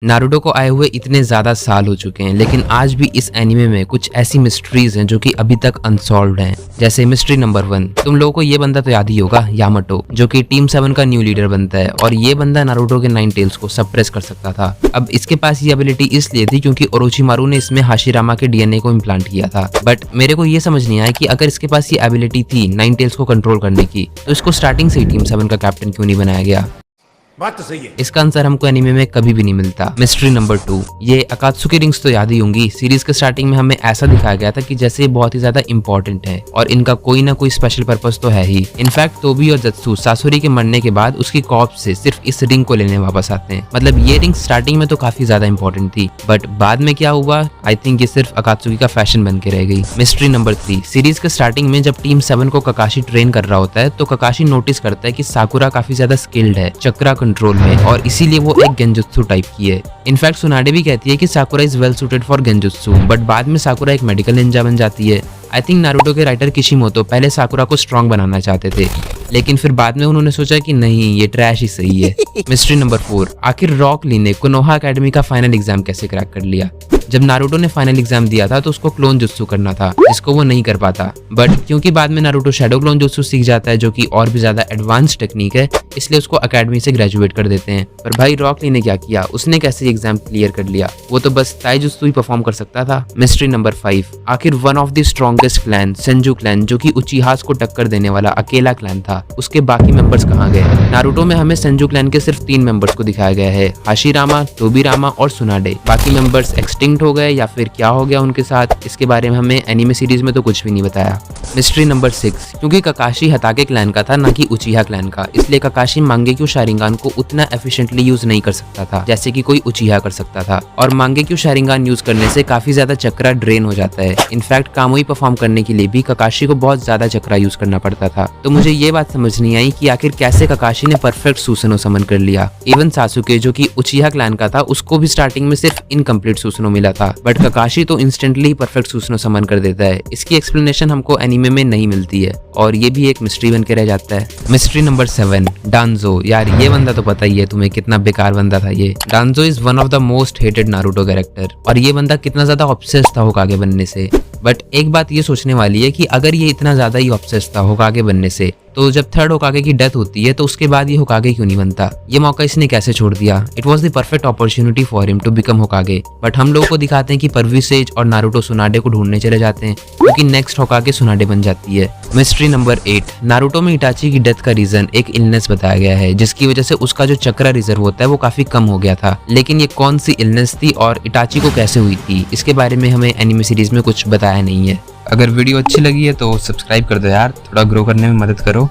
Naruto को आए हुए इतने ज्यादा साल हो चुके हैं, लेकिन आज भी इस एनिमे में कुछ ऐसी मिस्ट्रीज हैं जो कि अभी तक अनसॉल्व्ड हैं। जैसे मिस्ट्री नंबर 1, तुम लोगों को ये बंदा तो याद ही होगा, यामाटो, जो कि टीम 7 का न्यू लीडर बनता है और ये बंदा नारुतो के 9 टेल्स को सप्रेस कर सकता था। अब इसके पास ये एबिलिटी इसलिए थी क्योंकि ओरोचिमारू ने इसमें हाशिरामा के डीएनए को इम्प्लांट किया था। बट मेरे को ये समझ नहीं आया कि अगर इसके पास ये एबिलिटी थी 9 टेल्स को कंट्रोल करने की, तो इसको स्टार्टिंग से ही टीम 7 का कैप्टन क्यों नहीं बनाया गया? बात तो सही है। इसका आंसर हमको एनीमे में कभी भी नहीं मिलता। मिस्ट्री नंबर 2, ये अकात्सुकी रिंग्स तो याद ही होंगी। सीरीज के स्टार्टिंग में हमें ऐसा दिखाया गया था कि जैसे ये बहुत ही ज्यादा इंपॉर्टेंट है और इनका कोई ना कोई स्पेशल पर्पस तो है ही। इनफैक्ट तोबी और जत्सु सासुरी के मरने के बाद उसकी कॉर्प्स से सिर्फ इस रिंग को लेने वापस आते हैं। मतलब ये रिंग स्टार्टिंग में तो काफी ज्यादा इंपॉर्टेंट थी, बट बाद में क्या हुआ, आई थिंक ये सिर्फ अकात्सुकी का फैशन बन के रह गई। मिस्ट्री नंबर 3, सीरीज के स्टार्टिंग में जब टीम 7 को ककाशी ट्रेन कर रहा होता है तो ककाशी नोटिस करता है कि साकुरा काफी ज्यादा स्किल्ड है चक्रा कंट्रोल में और इसीलिए वो एक गेंजुत्सु टाइप की है। इनफैक्ट सुनाडे भी कहती है कि साकुरा is well suited for genjutsu, but बाद में साकुरा एक मेडिकल निंजा बन जाती है। आई थिंक नारुतो के राइटर किशिमोतो पहले साकुरा को स्ट्रॉन्ग बनाना चाहते थे, लेकिन फिर बाद में उन्होंने सोचा कि नहीं, ये ट्रैश ही सही है। मिस्ट्री नंबर 4, आखिर रॉक ली ने कोनोहा एकेडमी का फाइनल एग्जाम कैसे क्रैक कर लिया? जब नारुतो ने फाइनल एग्जाम दिया था तो उसको क्लोन जुत्सु करना था, जिसको वो नहीं कर पाता। बट क्योंकि बाद में नारुतो शैडो क्लोन जुत्सु सीख जाता है, जो कि और भी ज्यादा एडवांस टेक्निक है, इसलिए उसको एकेडमी से ग्रेजुएट कर देते हैं। पर भाई रॉक ली ने क्या किया, उसने कैसे एग्जाम क्लियर कर लिया? वो तो बस ताई जुत्सु ही परफॉर्म कर सकता था। मिस्ट्री नंबर 5, आखिर one of the strongest clan Senju clan, जो कि उचिहास को टक्कर देने वाला अकेला क्लैन था, उसके बाकी मेंबर्स कहाँ गए? नारुतो में हमें सेंजू क्लैन के सिर्फ 3 मेंबर्स को दिखाया गया है, हाशिरामा, तोबिरामा और सुनाडे। बाकी मेंबर्स एक्सटिंक्ट हो गए या फिर क्या हो गया उनके साथ, इसके बारे में हमें एनीमे सीरीज में तो कुछ भी नहीं बताया। मिस्ट्री नंबर 6, क्योंकि ककाशी हताके क्लैन का था ना कि उचिहा क्लैन का, इसलिए ककाशी मांगेक्यू शारिंगान को उतना एफिशिएंटली यूज नहीं कर सकता था जैसे कि कोई उचिहा कर सकता था। और मांगेक्यू शारिंगान यूज करने से काफी ज्यादा चक्रा ड्रेन हो जाता है। इनफैक्ट कामुई परफॉर्म करने के लिए भी ककाशी को बहुत ज्यादा चक्रा यूज करना पड़ता था। तो मुझे ये बात समझ नहीं आई कि आखिर कैसे ककाशी ने परफेक्ट सुसनो समन कर लिया। इवन सासुके, जो कि उचिहा क्लैन का था, उसको भी स्टार्टिंग में सिर्फ इनकम्प्लीट सुसनो मिला था, बट ककाशी तो इंस्टेंटली परफेक्ट सुसनो समन कर देता है। इसकी एक्सप्लेनेशन हमको एनीमे में नहीं मिलती है और ये भी एक मिस्ट्री बन के रह जाता है। Mystery number 7, डांजो। यार ये बंदा तो पता ही है तुम्हें कितना बेकार बंदा था ये। डांजो is one of the most hated Naruto character और ये बंदा कितना ज्यादा ऑब्सेस्ड था होकागे बनने से। बट एक बात ये सोचने वाली है कि अगर ये इतना ज्यादा ही ऑब्सेस्ड था होकागे बनने से, तो जब थर्ड होकागे की डेथ होती है तो उसके बाद ये होकागे क्यों नहीं बनता? ये मौका इसने कैसे छोड़ दिया? It was the perfect opportunity for him to become Hokage. But हम लोगों को दिखाते हैं कि परविसेज और नारुतो सुनाडे को ढूंढने चले जाते हैं, क्योंकि नेक्स्ट होकागे सुनाडे बन जाती है। मिस्ट्री नंबर 8, नारुतो में इटाची की डेथ का रीजन एक इलनेस बताया गया है, जिसकी वजह से उसका जो चक्रा रिजर्व होता है वो काफी कम हो गया था। लेकिन ये कौन सी इलनेस थी और इटाची को कैसे हुई थी, इसके बारे में हमें एनिमे सीरीज में कुछ बताया नहीं है। अगर वीडियो अच्छी लगी है तो सब्सक्राइब कर दो यार, थोड़ा ग्रो करने में मदद करो।